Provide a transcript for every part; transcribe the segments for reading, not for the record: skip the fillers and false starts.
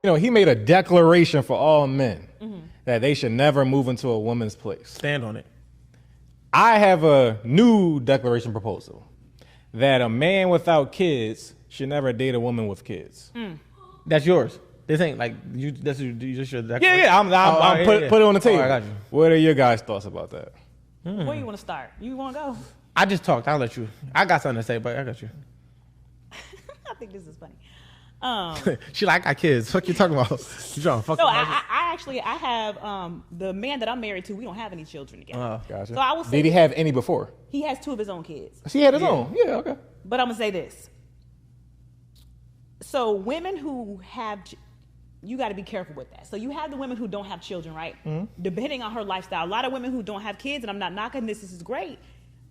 he made a declaration for all men that they should never move into a woman's place. Stand on it. I have a new declaration proposal that a man without kids should never date a woman with kids. That's yours. This ain't like you. That's you just your declaration. Yeah. I'm put it on the table. I got you. What are your guys' thoughts about that? Where you want to start? You want to go? I just talked. I'll let you. I got something to say, but I got you. I think this is funny. She like, I got kids. Fuck you talking about? You trying to fuck? So I have the man that I'm married to. We don't have any children together. Gotcha. So I will say, Did he have any before? he has 2 of his own kids. He had his own. Yeah, okay. But I'm gonna say this. So women who have, you got to be careful with that. So you have the women who don't have children, right? Depending on her lifestyle, a lot of women who don't have kids, and I'm not knocking this. This is great.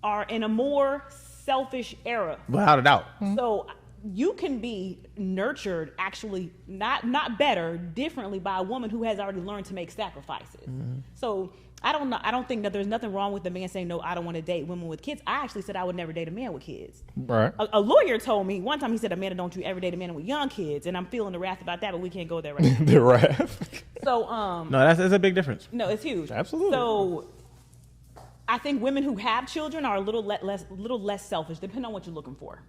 Are in a more selfish era. Without a doubt. So you can be nurtured, actually not better, differently by a woman who has already learned to make sacrifices. So I don't think that there's nothing wrong with the man saying, no, I don't want to date women with kids. I actually said I would never date a man with kids. Right. A lawyer told me one time, he said, Amanda, don't you ever date a man with young kids? And I'm feeling the wrath about that, but we can't go there right now. The wrath. So No, that's a big difference. no, it's huge. Absolutely. So I think women who have children are a little less selfish, depending on what you're looking for.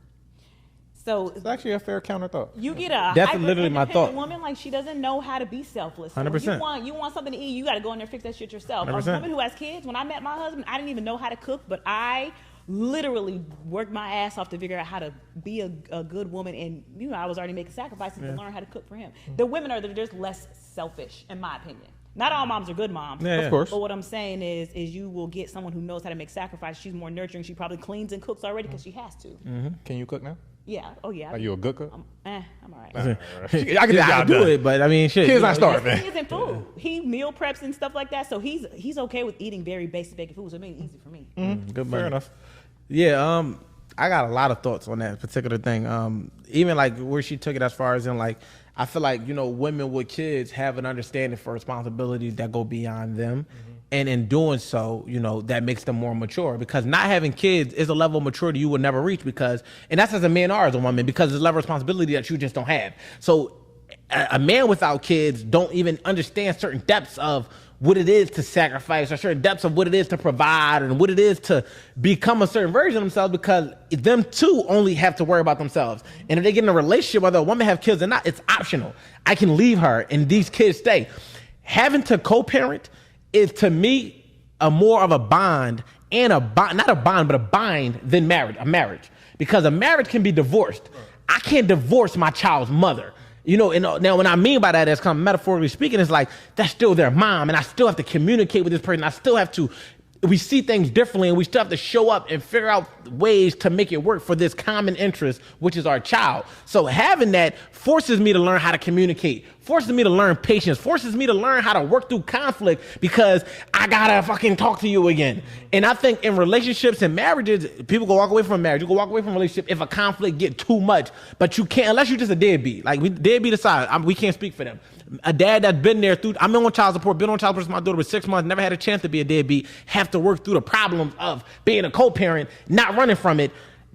So It's actually a fair counter thought. you get a That's literally my thought. woman, like, she doesn't know how to be selfless. So 100%. when you want something to eat, you got to go in there and fix that shit yourself. 100%. A woman who has kids, when I met my husband, I didn't even know how to cook, but I literally worked my ass off to figure out how to be a good woman. And I was already making sacrifices to learn how to cook for him. The women are just less selfish, in my opinion. Not all moms are good moms. Yeah, Of course. But what I'm saying is you will get someone who knows how to make sacrifices. She's more nurturing. She probably cleans and cooks already because she has to. Can you cook now? Yeah. Oh yeah. Are you a good cook? I'm all right. I can I do it, but I mean, shit. Kids not starving. He isn't food. He meal preps and stuff like that, so he's okay with eating very basic foods. It makes it easy for me. Good Fair money. enough. Yeah, I got a lot of thoughts on that particular thing. Even like where she took it as far as in like, I feel like, women with kids have an understanding for responsibilities that go beyond them. And in doing so, that makes them more mature, because not having kids is a level of maturity you will never reach, and that's as a man or as a woman, because it's a level of responsibility that you just don't have. So a man without kids don't even understand certain depths of what it is to sacrifice, or certain depths of what it is to provide, and what it is to become a certain version of themselves, because them too only have to worry about themselves. And if they get in a relationship, whether a woman have kids or not, it's optional. I can leave her and these kids stay. Having to co-parent is, to me, a more of a bond, and not a bond, but a bind than a marriage. Because a marriage can be divorced. I can't divorce my child's mother. And now what I mean by that is, kind of metaphorically speaking, it's like, that's still their mom, and I still have to communicate with this person. I still have to, we see things differently, and we still have to show up and figure out ways to make it work for this common interest, which is our child. So having that forces me to learn how to communicate, forces me to learn patience, forces me to learn how to work through conflict, because I gotta fucking talk to you again. And I think in relationships and marriages, people go walk away from a marriage, you go walk away from a relationship if a conflict get too much, but you can't, unless you're just a deadbeat. Like, deadbeat aside, we can't speak for them. A dad that's been there through, I'm on child support, been on child support since my daughter was 6 months, never had a chance to be a deadbeat, have to work through the problems of being a co-parent, not running from it.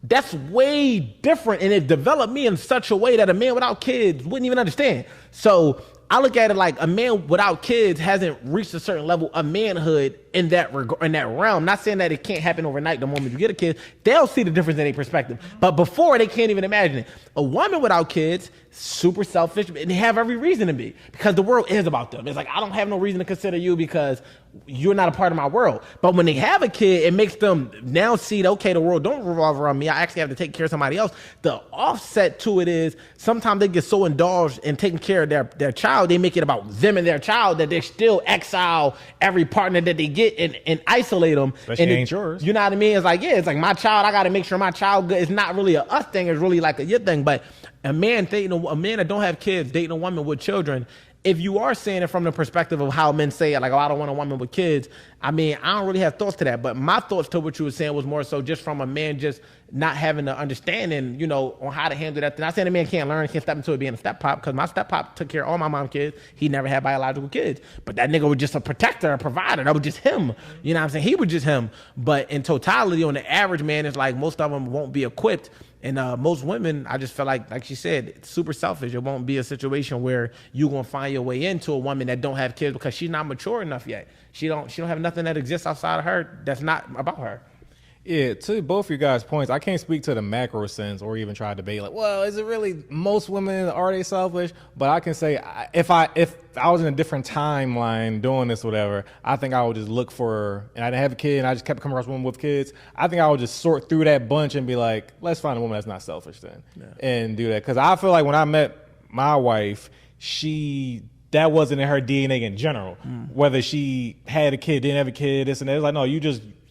That's way different, and it developed me in such a way that a man without kids wouldn't even understand. So I look at it like a man without kids hasn't reached a certain level of manhood in that realm. Not saying that it can't happen overnight. The moment you get a kid, they'll see the difference in their perspective. But before, they can't even imagine it. A woman without kids, super selfish, and they have every reason to be, because the world is about them. It's like, I don't have no reason to consider you because you're not a part of my world. But when they have a kid, it makes them now see that, okay, the world don't revolve around me. I actually have to take care of somebody else. The offset to it is sometimes they get so indulged in taking care of their child, they make it about them and their child, that they still exile every partner that they get and isolate them. Especially and ain't yours. You know what I mean? It's like, yeah, it's like my child, I got to make sure my child good. It's not really a us thing. It's really like a you thing. But a man that don't have kids dating a woman with children, if you are saying it from the perspective of how men say it, like, oh, I don't want a woman with kids, I mean, I don't really have thoughts to that. But my thoughts to what you were saying was more so just from a man just not having the understanding, on how to handle that. Not saying a man can't learn, can't step into it being a step pop, because my step pop took care of all my mom kids. He never had biological kids. But that nigga was just a protector, a provider. That was just him. You know what I'm saying? He was just him. But in totality, on the average man, it's like most of them won't be equipped. And most women, I just feel like she said, it's super selfish. It won't be a situation where you're gonna find your way into a woman that don't have kids because she's not mature enough yet. She don't have nothing that exists outside of her that's not about her. Yeah, to both your guys' points, I can't speak to the macro sense or even try to debate like, well, is it really most women, are they selfish? But I can say if I was in a different timeline doing this, whatever, I think I would just look for, and I didn't have a kid, and I just kept coming across women with kids. I think I would just sort through that bunch and be like, let's find a woman that's not selfish then, and do that. Because I feel like when I met my wife, that wasn't in her DNA in general. Whether she had a kid, didn't have a kid, this and that. It was like, no,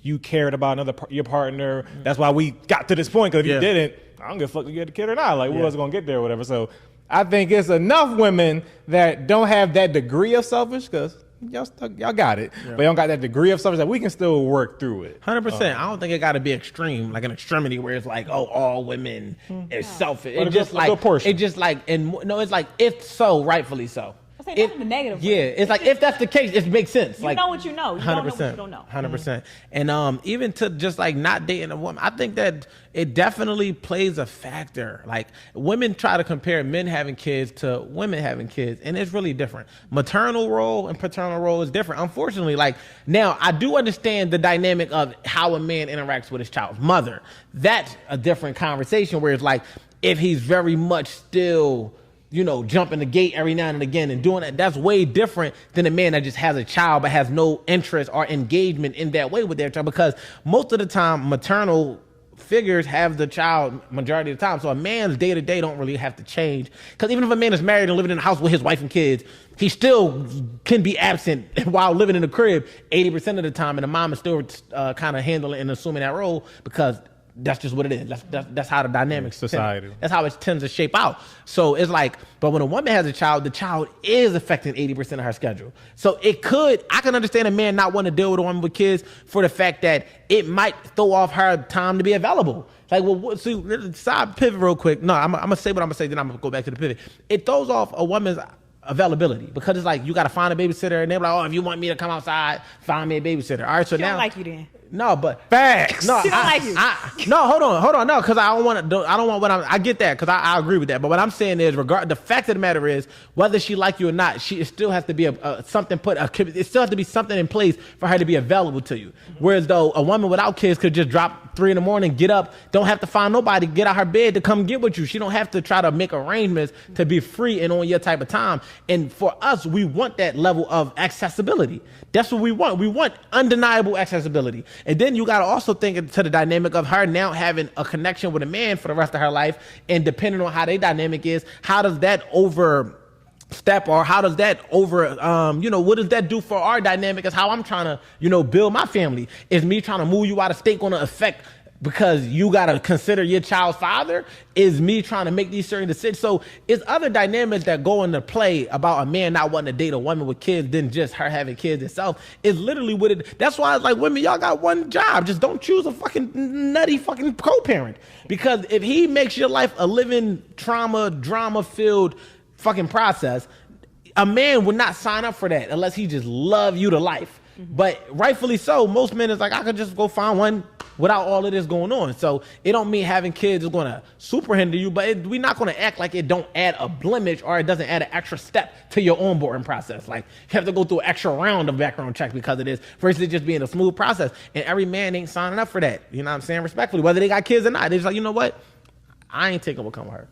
you cared about your partner. That's why we got to this point. Because if you didn't, I don't give a fuck if you had a kid or not. Like, we wasn't going to get there or whatever. So I think it's enough women that don't have that degree of selfish, because y'all got it. But you don't got that degree of selfish that we can still work through it. 100%. I don't think it got to be extreme, like an extremity where it's like, oh, all women is selfish. It's just like, it's like, if so, rightfully so. I say that's the negative. Yeah, it's like if that's the case, it makes sense. You know what you know. You don't know what you don't know. 100%. And even to just like not dating a woman, I think that it definitely plays a factor. Like women try to compare men having kids to women having kids, and it's really different. Maternal role and paternal role is different. Unfortunately, like now I do understand the dynamic of how a man interacts with his child's mother. That's a different conversation where it's like if he's very much still, jumping the gate every now and again and doing that, that's way different than a man that just has a child but has no interest or engagement in that way with their child, because most of the time maternal figures have the child majority of the time. So a man's day-to-day don't really have to change, because even if a man is married and living in a house with his wife and kids, he still can be absent while living in the crib 80% of the time, and the mom is still kind of handling and assuming that role, because that's just what it is. That's how the dynamics society. That's how it tends to shape out. So it's like, but when a woman has a child, the child is affecting 80% of her schedule. So I can understand a man not wanting to deal with a woman with kids for the fact that it might throw off her time to be available. Like, well, side pivot real quick. No, I'm gonna say what I'm gonna say, then I'm gonna go back to the pivot. It throws off a woman's availability, because it's like you got to find a babysitter, and they're like, oh, if you want me to come outside, find me a babysitter. All right, so She now don't like you then. No, but Facts. No, She don't like you. No, hold on, no, because I don't want what I get that, because I agree with that. But what I'm saying is, the fact of the matter is, whether she like you or not, it still has to be it still has to be something in place for her to be available to you. Whereas though a woman without kids could just drop 3 a.m, get up, don't have to find nobody, get out her bed to come get with you. She don't have to try to make arrangements to be free and on your type of time. And for us, we want that level of accessibility. That's what we want. We want undeniable accessibility. And then you got to also think to the dynamic of her now having a connection with a man for the rest of her life. And depending on how their dynamic is, how does that overstep, or how does that what does that do for our dynamic as how I'm trying to, build my family? Is me trying to move you out of state going to affect because you got to consider your child's father? Is me trying to make these certain decisions? So it's other dynamics that go into play about a man not wanting to date a woman with kids than just her having kids itself. It's literally what it, that's why it's like, women, y'all got one job. Just don't choose a fucking nutty fucking co-parent. Because if he makes your life a living drama-filled fucking process, a man would not sign up for that unless he just love you to life. But rightfully so, most men is like, I could just go find one without all of this going on. So it don't mean having kids is going to super hinder you, but we're not going to act like it don't add a blemish or it doesn't add an extra step to your onboarding process. Like you have to go through an extra round of background checks because of this versus just being a smooth process. And every man ain't signing up for that. You know what I'm saying? Respectfully, whether they got kids or not. They're just like, you know what? I ain't taking what come with her.